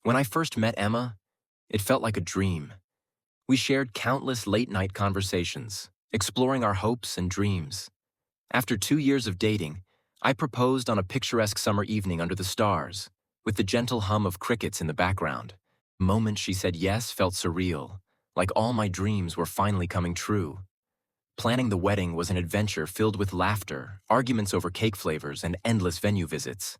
When I first met Emma, it felt like a dream. We shared countless late-night conversations, exploring our hopes and dreams. After 2 years of dating, I proposed on a picturesque summer evening under the stars, with the gentle hum of crickets in the background. The moment she said yes felt surreal, like all my dreams were finally coming true. Planning the wedding was an adventure filled with laughter, arguments over cake flavors, and endless venue visits.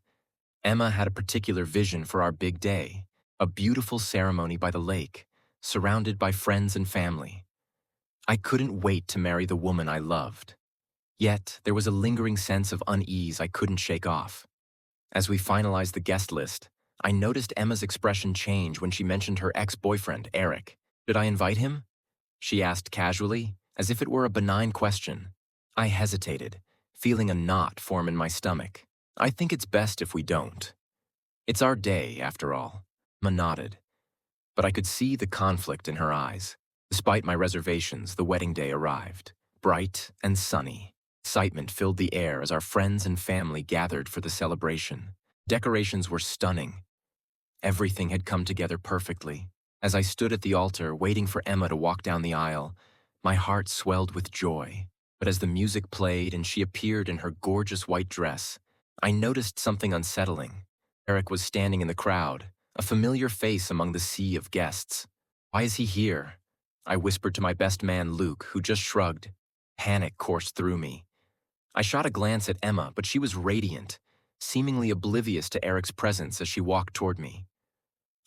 Emma had a particular vision for our big day, a beautiful ceremony by the lake, surrounded by friends and family. I couldn't wait to marry the woman I loved. Yet, there was a lingering sense of unease I couldn't shake off. As we finalized the guest list, I noticed Emma's expression change when she mentioned her ex-boyfriend, Eric. Did I invite him? She asked casually, as if it were a benign question. I hesitated, feeling a knot form in my stomach. I think it's best if we don't. It's our day, after all. Emma nodded, but I could see the conflict in her eyes. Despite my reservations, the wedding day arrived, bright and sunny. Excitement filled the air as our friends and family gathered for the celebration. Decorations were stunning. Everything had come together perfectly. As I stood at the altar, waiting for Emma to walk down the aisle, my heart swelled with joy. But as the music played and she appeared in her gorgeous white dress, I noticed something unsettling. Eric was standing in the crowd, a familiar face among the sea of guests. Why is he here? I whispered to my best man, Luke, who just shrugged. Panic coursed through me. I shot a glance at Emma, but she was radiant, seemingly oblivious to Eric's presence as she walked toward me.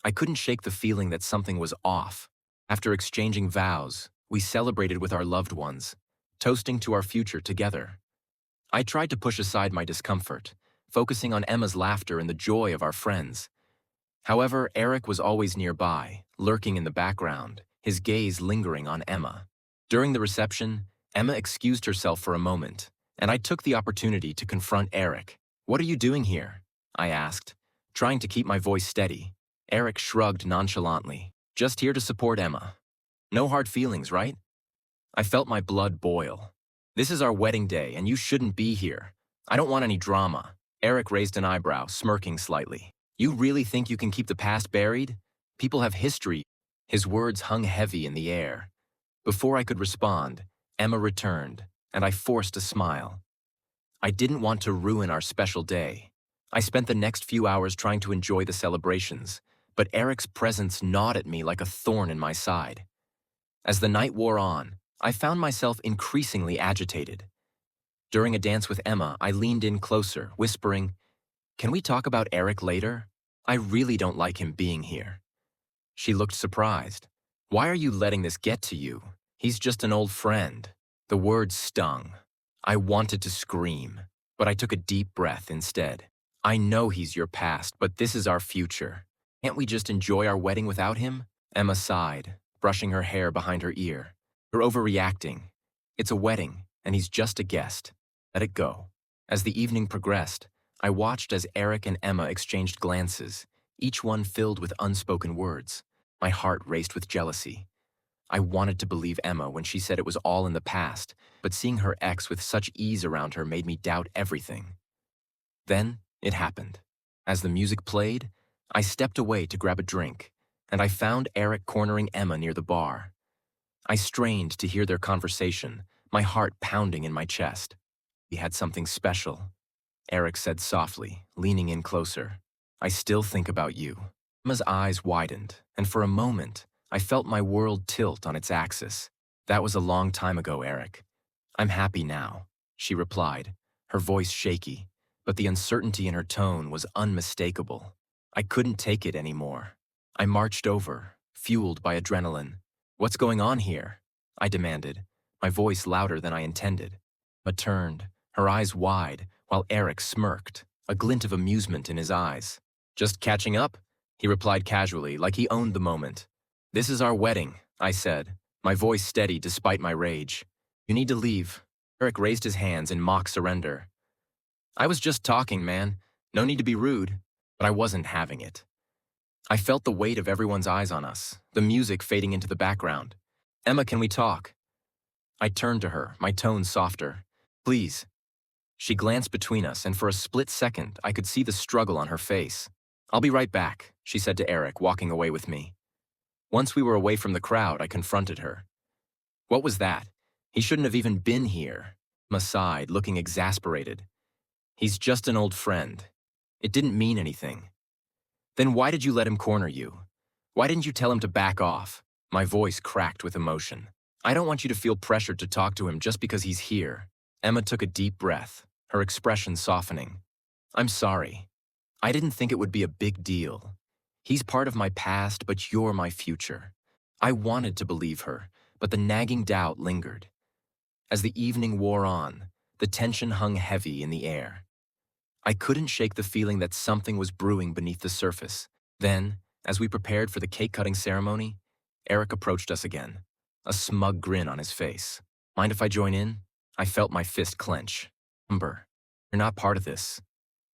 I couldn't shake the feeling that something was off. After exchanging vows, we celebrated with our loved ones, toasting to our future together. I tried to push aside my discomfort, focusing on Emma's laughter and the joy of our friends. However, Eric was always nearby, lurking in the background, his gaze lingering on Emma. During the reception, Emma excused herself for a moment, and I took the opportunity to confront Eric. "What are you doing here?" I asked, trying to keep my voice steady. Eric shrugged nonchalantly. "Just here to support Emma. No hard feelings, right?" I felt my blood boil. "This is our wedding day, and you shouldn't be here. I don't want any drama." Eric raised an eyebrow, smirking slightly. "You really think you can keep the past buried? People have history." His words hung heavy in the air. Before I could respond, Emma returned, and I forced a smile. I didn't want to ruin our special day. I spent the next few hours trying to enjoy the celebrations, but Eric's presence gnawed at me like a thorn in my side. As the night wore on, I found myself increasingly agitated. During a dance with Emma, I leaned in closer, whispering, "Can we talk about Eric later? I really don't like him being here." She looked surprised. "Why are you letting this get to you? He's just an old friend." The words stung. I wanted to scream, but I took a deep breath instead. "I know he's your past, but this is our future. Can't we just enjoy our wedding without him?" Emma sighed, brushing her hair behind her ear. "You're overreacting. It's a wedding, and he's just a guest. Let it go." As the evening progressed, I watched as Eric and Emma exchanged glances, each one filled with unspoken words. My heart raced with jealousy. I wanted to believe Emma when she said it was all in the past, but seeing her ex with such ease around her made me doubt everything. Then, it happened. As the music played, I stepped away to grab a drink, and I found Eric cornering Emma near the bar. I strained to hear their conversation, my heart pounding in my chest. "We had something special," Eric said softly, leaning in closer. "I still think about you." Emma's eyes widened, and for a moment, I felt my world tilt on its axis. "That was a long time ago, Eric. I'm happy now," she replied, her voice shaky, but the uncertainty in her tone was unmistakable. I couldn't take it anymore. I marched over, fueled by adrenaline. "What's going on here?" I demanded, my voice louder than I intended. Emma turned, her eyes wide, while Eric smirked, a glint of amusement in his eyes. "Just catching up?" he replied casually, like he owned the moment. "This is our wedding," I said, my voice steady despite my rage. "You need to leave." Eric raised his hands in mock surrender. "I was just talking, man. No need to be rude." But I wasn't having it. I felt the weight of everyone's eyes on us, the music fading into the background. "Emma, can we talk?" I turned to her, my tone softer. "Please." She glanced between us, and for a split second, I could see the struggle on her face. I'll be right back, she said to Eric, walking away with me. Once we were away from the crowd, I confronted her. What was that? He shouldn't have even been here. Emma sighed, looking exasperated. He's just an old friend. It didn't mean anything. Then why did you let him corner you? Why didn't you tell him to back off? My voice cracked with emotion. I don't want you to feel pressured to talk to him just because he's here. Emma took a deep breath, her expression softening. I'm sorry. I didn't think it would be a big deal. He's part of my past, but you're my future. I wanted to believe her, but the nagging doubt lingered. As the evening wore on, the tension hung heavy in the air. I couldn't shake the feeling that something was brewing beneath the surface. Then, as we prepared for the cake-cutting ceremony, Eric approached us again, a smug grin on his face. Mind if I join in? I felt my fist clench. Amber, you're not part of this.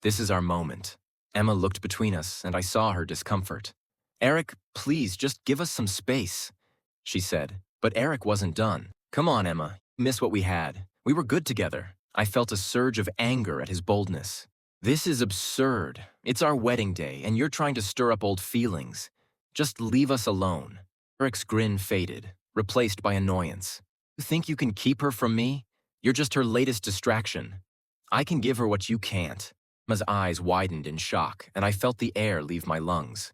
This is our moment. Emma looked between us, and I saw her discomfort. Eric, please, just give us some space, she said. But Eric wasn't done. Come on, Emma, you miss what we had. We were good together. I felt a surge of anger at his boldness. This is absurd. It's our wedding day, and you're trying to stir up old feelings. Just leave us alone. Eric's grin faded, replaced by annoyance. You think you can keep her from me? You're just her latest distraction. I can give her what you can't. Emma's eyes widened in shock, and I felt the air leave my lungs.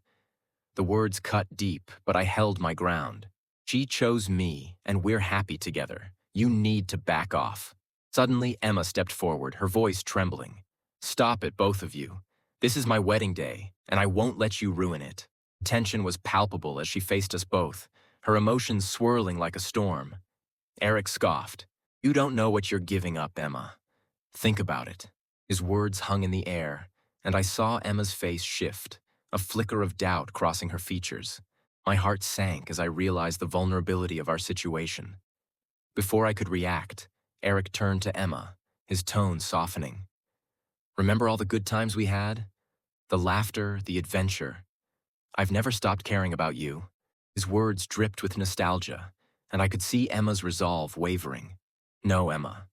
The words cut deep, but I held my ground. She chose me, and we're happy together. You need to back off. Suddenly, Emma stepped forward, her voice trembling. Stop it, both of you. This is my wedding day, and I won't let you ruin it. Tension was palpable as she faced us both, her emotions swirling like a storm. Eric scoffed. You don't know what you're giving up, Emma. Think about it. His words hung in the air, and I saw Emma's face shift, a flicker of doubt crossing her features. My heart sank as I realized the vulnerability of our situation. Before I could react, Eric turned to Emma, his tone softening. Remember all the good times we had? The laughter, the adventure. I've never stopped caring about you. His words dripped with nostalgia, and I could see Emma's resolve wavering. No, Emma.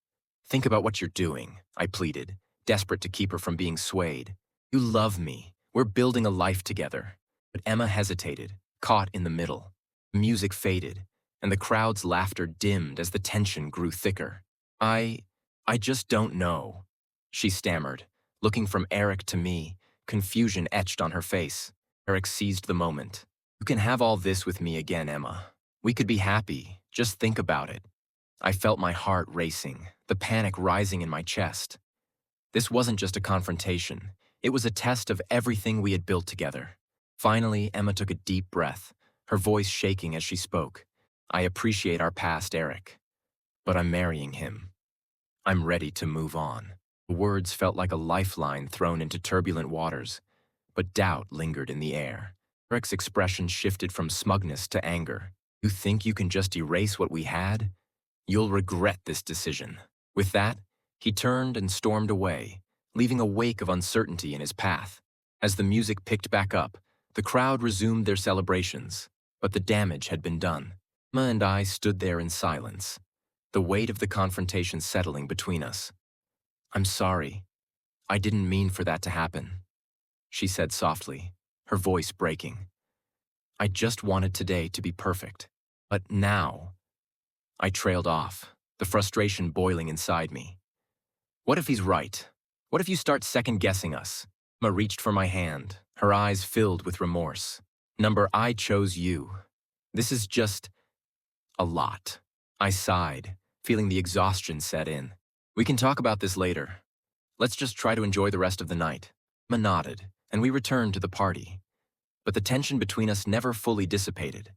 Think about what you're doing, I pleaded, desperate to keep her from being swayed. You love me. We're building a life together. But Emma hesitated, caught in the middle. The music faded, and the crowd's laughter dimmed as the tension grew thicker. I just don't know, she stammered, looking from Eric to me, confusion etched on her face. Eric seized the moment. You can have all this with me again, Emma. We could be happy. Just think about it. I felt my heart racing, the panic rising in my chest. This wasn't just a confrontation. It was a test of everything we had built together. Finally, Emma took a deep breath, her voice shaking as she spoke. I appreciate our past, Eric, but I'm marrying him. I'm ready to move on. The words felt like a lifeline thrown into turbulent waters, but doubt lingered in the air. Eric's expression shifted from smugness to anger. You think you can just erase what we had? You'll regret this decision. With that, he turned and stormed away, leaving a wake of uncertainty in his path. As the music picked back up, the crowd resumed their celebrations, but the damage had been done. Emma and I stood there in silence, the weight of the confrontation settling between us. I'm sorry. I didn't mean for that to happen, she said softly, her voice breaking. I just wanted today to be perfect. But now, I trailed off, the frustration boiling inside me. What if he's right? What if you start second-guessing us? Emma reached for my hand, her eyes filled with remorse. I chose you. This is just a lot. I sighed, feeling the exhaustion set in. We can talk about this later. Let's just try to enjoy the rest of the night. Emma nodded, and we returned to the party. But the tension between us never fully dissipated.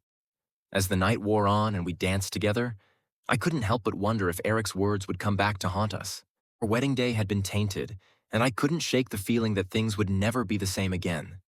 As the night wore on and we danced together, I couldn't help but wonder if Eric's words would come back to haunt us. Our wedding day had been tainted, and I couldn't shake the feeling that things would never be the same again.